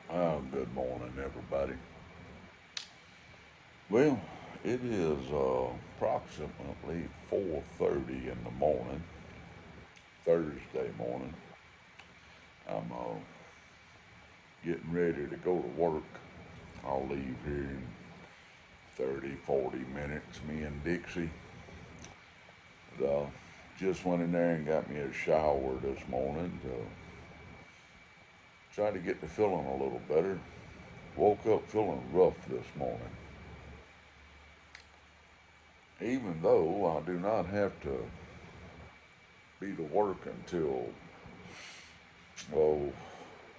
Good morning, everybody. Well, it is approximately 4:30 in the morning, Thursday morning. I'm getting ready to go to work. I'll leave here in 30, 40 minutes. Me and Dixie just went in there and got me a shower this morning to try to get to feeling a little better. Woke up feeling rough this morning. Even though I do not have to be to work until, well,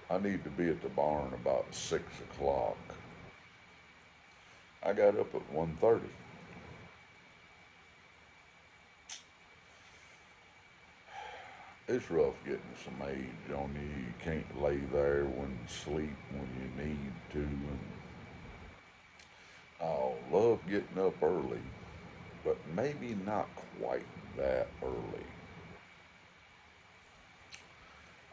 I need to be at the barn about 6 o'clock. I got up at 1:30. It's rough getting some age on you. You can't lay there when sleep when you need to. And I love getting up early, but maybe not quite that early.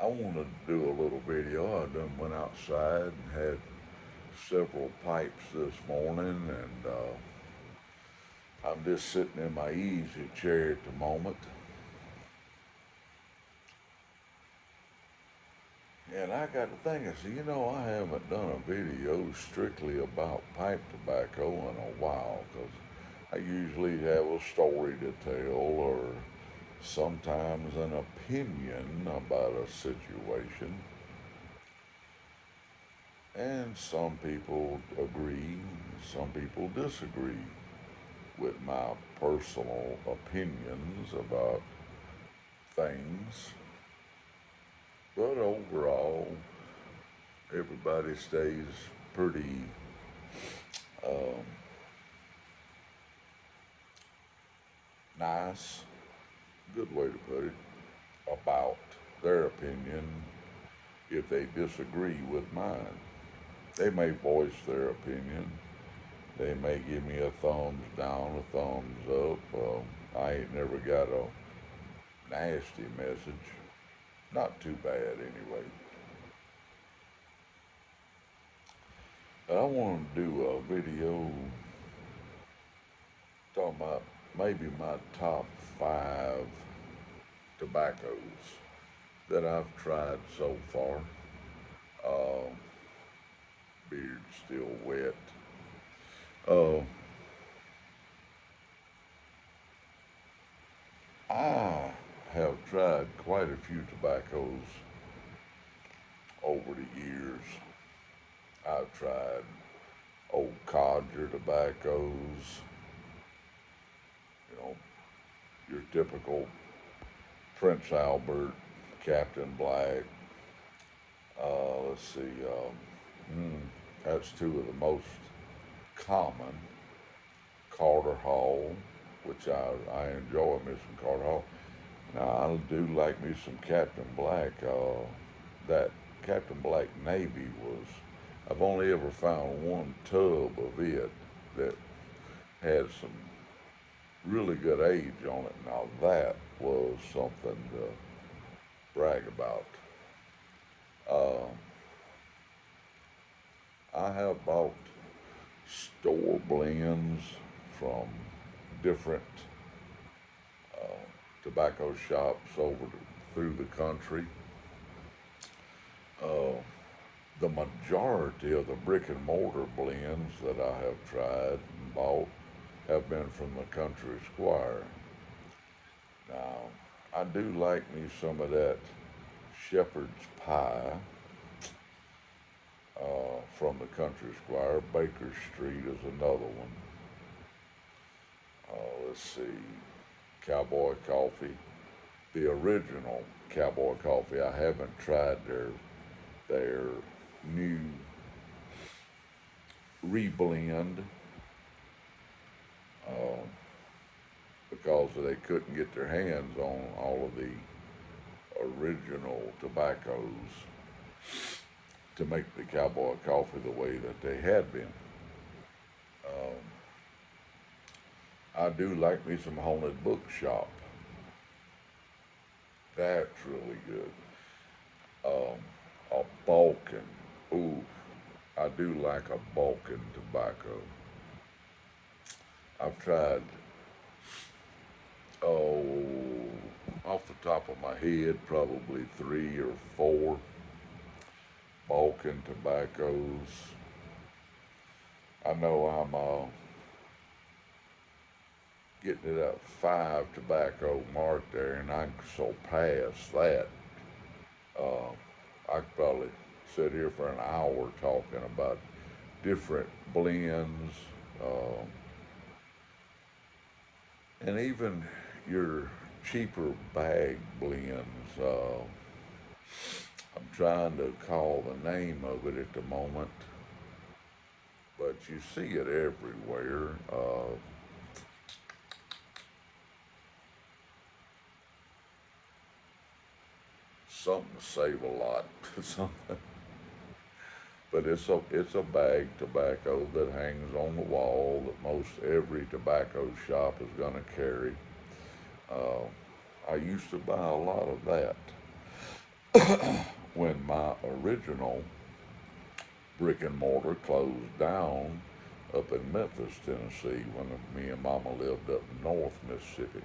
I wanted to do a little video. I done went outside and had several pipes this morning, and I'm just sitting in my easy chair at the moment. And I got to thinking, I haven't done a video strictly about pipe tobacco in a while because I usually have a story to tell or sometimes an opinion about a situation. And some people agree, some people disagree with my personal opinions about things. But overall, everybody stays pretty um, nice, good way to put it, about their opinion if they disagree with mine. They may voice their opinion. They may give me a thumbs down, a thumbs up. I ain't never got a nasty message. Not too bad anyway. But I want to do a video talking about maybe my top 5 tobaccos that I've tried so far. Uh, Beard still wet. Uh, I have tried quite a few tobaccos over the years. I've tried old codger tobaccos, you know, your typical Prince Albert, Captain Black. Let's see, that's two of the most common. Carter Hall, which I enjoy me some Carter Hall. Now, I do like me some Captain Black. That Captain Black Navy was, I've only ever found one tub of it that had some really good age on it. Now, that was something to brag about. Uh, I have bought store blends from different tobacco shops through the country. Uh, the majority of the brick and mortar blends that I have tried and bought have been from the Country Squire. Now, I do like me some of that shepherd's pie from the Country Squire. Baker Street is another one. Let's see, Cowboy Coffee, the original Cowboy Coffee. I haven't tried their new reblend uh, because they couldn't get their hands on all of the original tobaccos to make the Cowboy Coffee the way that they had been. Um, I do like me some Haunted Bookshop. That's really good. A Balkan. Ooh. I do like a bulking tobacco. I've tried, oh, off the top of my head, probably three or four bulking tobaccos. I know I'm getting it up five tobacco mark there, and I can surpass that. Uh, I could probably sit here for an hour talking about different blends, uh, and even your cheaper bag blends. I'm trying to call the name of it at the moment, but you see it everywhere. Something to save a lot, something. But it's a bag tobacco that hangs on the wall that most every tobacco shop is going to carry. Uh, I used to buy a lot of that when my original brick and mortar closed down up in Memphis, Tennessee, when me and Mama lived up north Mississippi.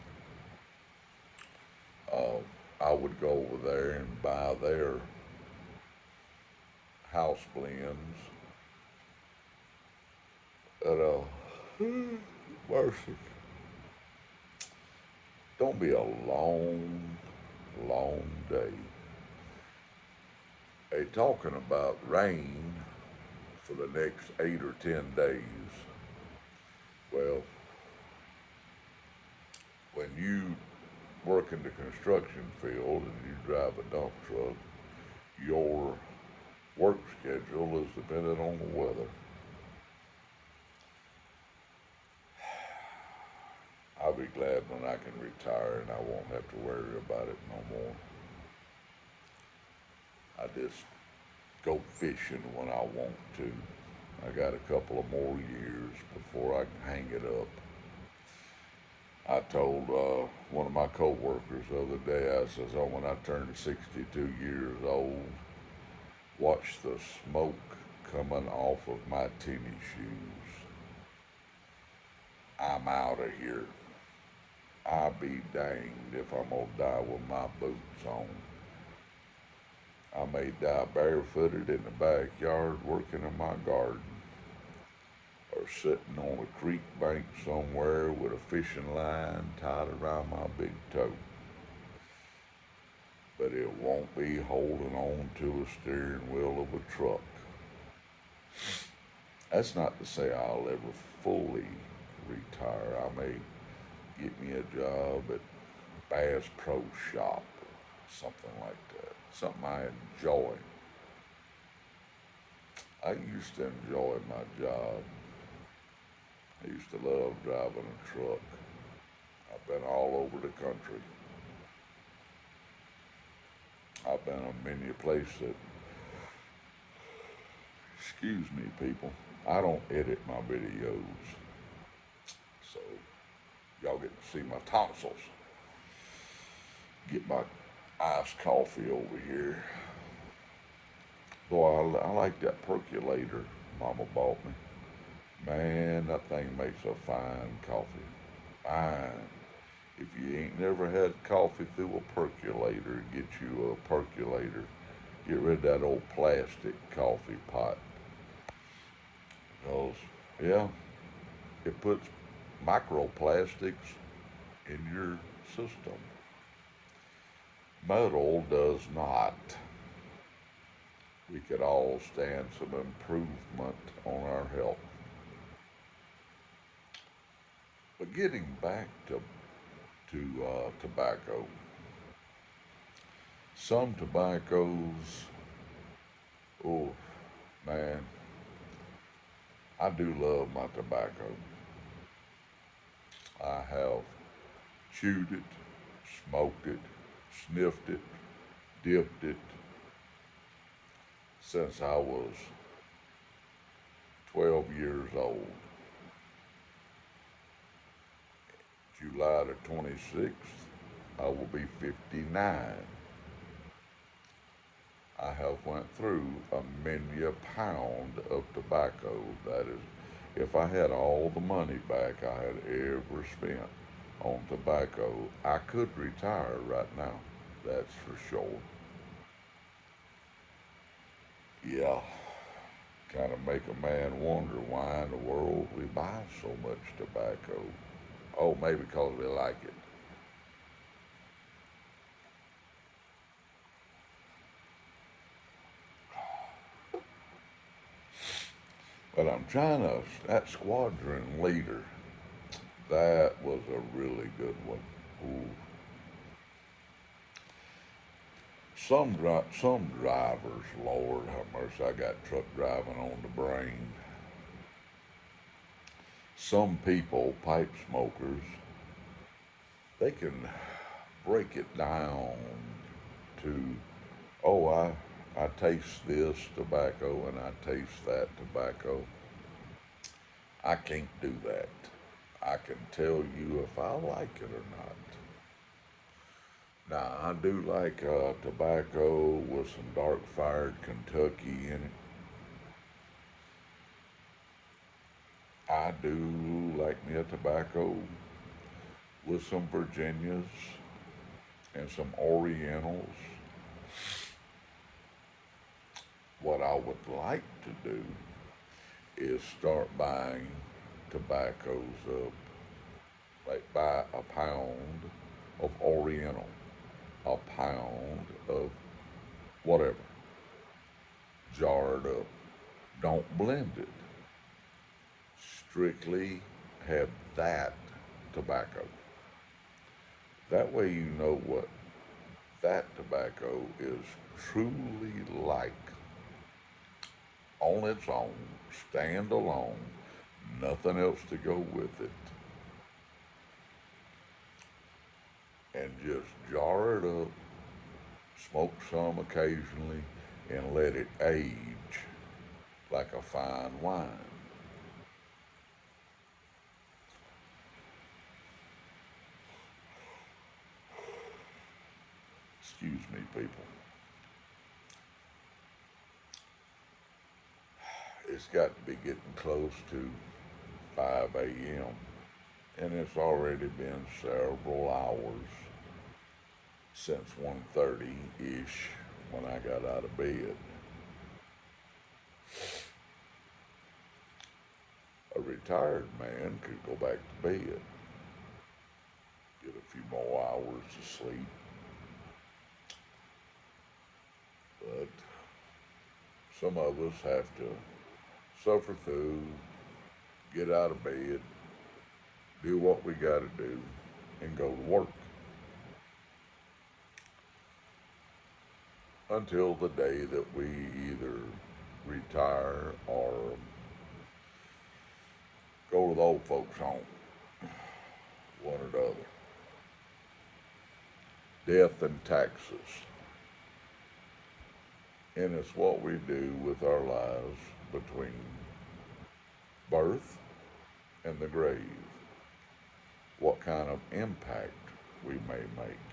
Uh, I would go over there and buy their house blends at a mercy. Don't be a long, long day. They talking about rain for the next 8 or 10 days. Well, when you work in the construction field and you drive a dump truck, your work schedule is dependent on the weather. I'll be glad when I can retire and I won't have to worry about it no more. I just go fishing when I want to. I got a couple of more years before I can hang it up. I told one of my coworkers the other day, I says, oh, when I turn 62 years old, watch the smoke coming off of my tennis shoes. I'm out of here. I'll be danged if I'm gonna die with my boots on. I may die barefooted in the backyard working in my garden, or sitting on a creek bank somewhere with a fishing line tied around my big toe. But it won't be holding on to a steering wheel of a truck. That's not to say I'll ever fully retire. I may get me a job at Bass Pro Shop, something like that. Something I enjoy. I used to enjoy my job. I used to love driving a truck. I've been all over the country. I've been on many places. Excuse me, people. I don't edit my videos, so y'all get to see my tonsils. Get my iced coffee over here. Boy, I like that percolator Mama bought me. Man, that thing makes a fine coffee. Fine. If you ain't never had coffee through a percolator, get you a percolator. Get rid of that old plastic coffee pot. Because, yeah, it puts microplastics in your system. Metal does not. We could all stand some improvement on our health. But getting back to tobacco, some tobaccos, oh man, I do love my tobacco. I have chewed it, smoked it, sniffed it, dipped it since I was 12 years old. July the 26th, I will be 59. I have went through a many a pound of tobacco. That is, if I had all the money back I had ever spent on tobacco, I could retire right now. That's for sure. Yeah, kind of make a man wonder why in the world we buy so much tobacco. Oh, maybe because we like it. But I'm trying to, that squadron leader, that was a really good one. Ooh. Some drivers, Lord have mercy, I got truck driving on the brain. Some people, pipe smokers, they can break it down to, oh, I taste this tobacco and I taste that tobacco. I can't do that. I can tell you if I like it or not. Now, I do like tobacco with some dark fired Kentucky in it. I do like me a tobacco with some Virginias and some Orientals. What I would like to do is start buying tobaccos up, like buy a pound of Oriental, a pound of whatever, jarred up. Don't blend it. Strictly have that tobacco. That way you know what that tobacco is truly like on its own, stand alone, nothing else to go with it, and just jar it up, smoke some occasionally, and let it age like a fine wine. Excuse me, people. It's got to be getting close to 5 a.m. and it's already been several hours since 1:30 ish when I got out of bed. A retired man could go back to bed, get a few more hours of sleep, but some of us have to suffer through, get out of bed, do what we got to do, and go to work until the day that we either retire or go to the old folks' home, one or the other. Death and taxes. And it's what we do with our lives between birth and the grave. What kind of impact we may make.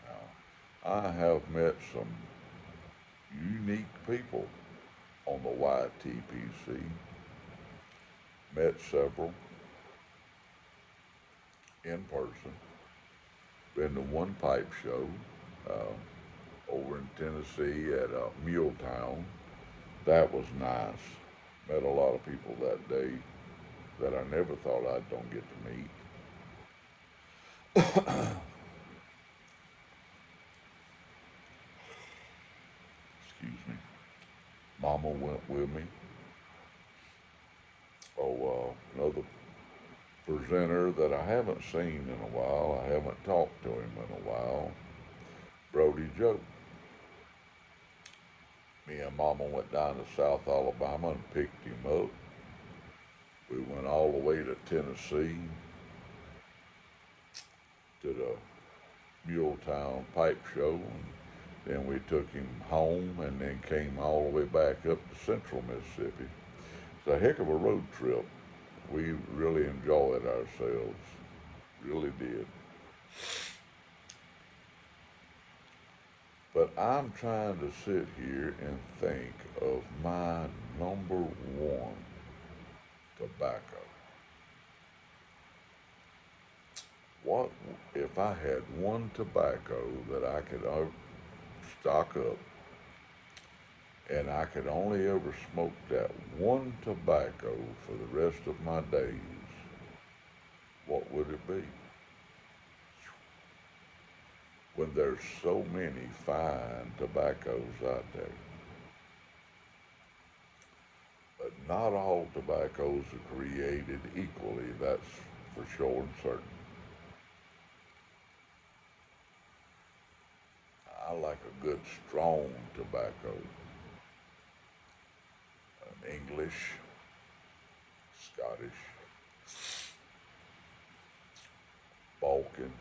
Now, I have met some unique people on the YTPC, met several in person, been to one pipe show over in Tennessee at Muletown. That was nice. Met a lot of people that day that I never thought I'd don't get to meet. Excuse me. Mama went with me. Oh, another presenter that I haven't seen in a while. I haven't talked to him in a while. Brody Joe. Me and Mama went down to South Alabama and picked him up. We went all the way to Tennessee to the Muletown Pipe Show, and then we took him home and then came all the way back up to Central Mississippi. It's a heck of a road trip. We really enjoyed ourselves. Really did. But I'm trying to sit here and think of my number one tobacco. What if I had one tobacco that I could stock up and I could only ever smoke that one tobacco for the rest of my days? What would it be? When there's so many fine tobaccos out there. But not all tobaccos are created equally, that's for sure and certain. I like a good strong tobacco, an English, Scottish, Balkan,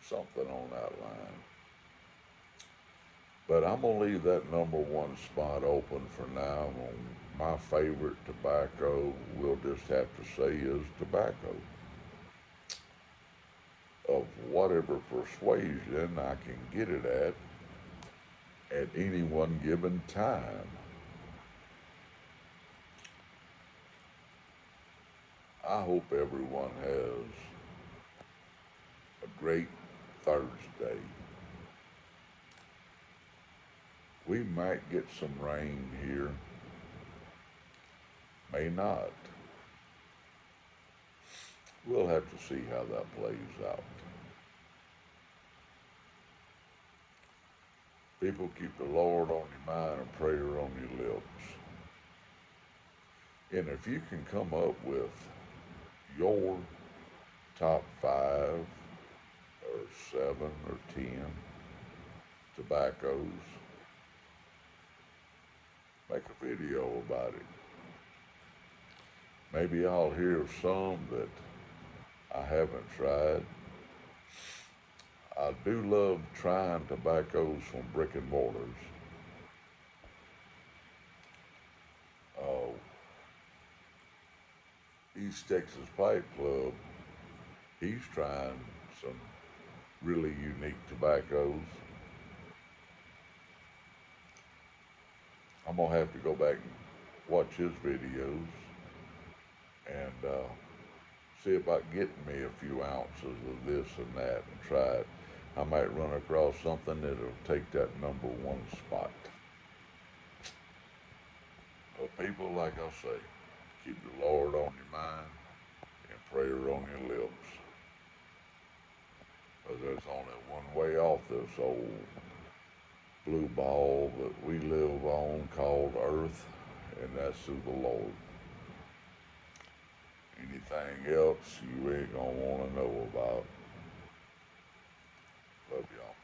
something on that line. But I'm gonna leave that number one spot open for now. My favorite tobacco, we'll just have to say, is tobacco of whatever persuasion I can get it at any one given time. I hope everyone has a great Thursday. We might get some rain here, may not. We'll have to see how that plays out. People, keep the Lord on your mind and prayer on your lips. And if you can come up with your top 5 or 7 or 10 tobaccos, make a video about it. Maybe I'll hear of some that I haven't tried. I do love trying tobaccos from brick and mortars. Uh, East Texas Pipe Club, he's trying some really unique tobaccos. I'm gonna have to go back and watch his videos and see about getting me a few ounces of this and that and try it. I might run across something that'll take that number one spot. But people, like I say, keep the Lord on your mind and prayer on your lips. Because there's only one way off this old blue ball that we live on called Earth, and that's through the Lord. Anything else you ain't gonna want to know about. Love y'all.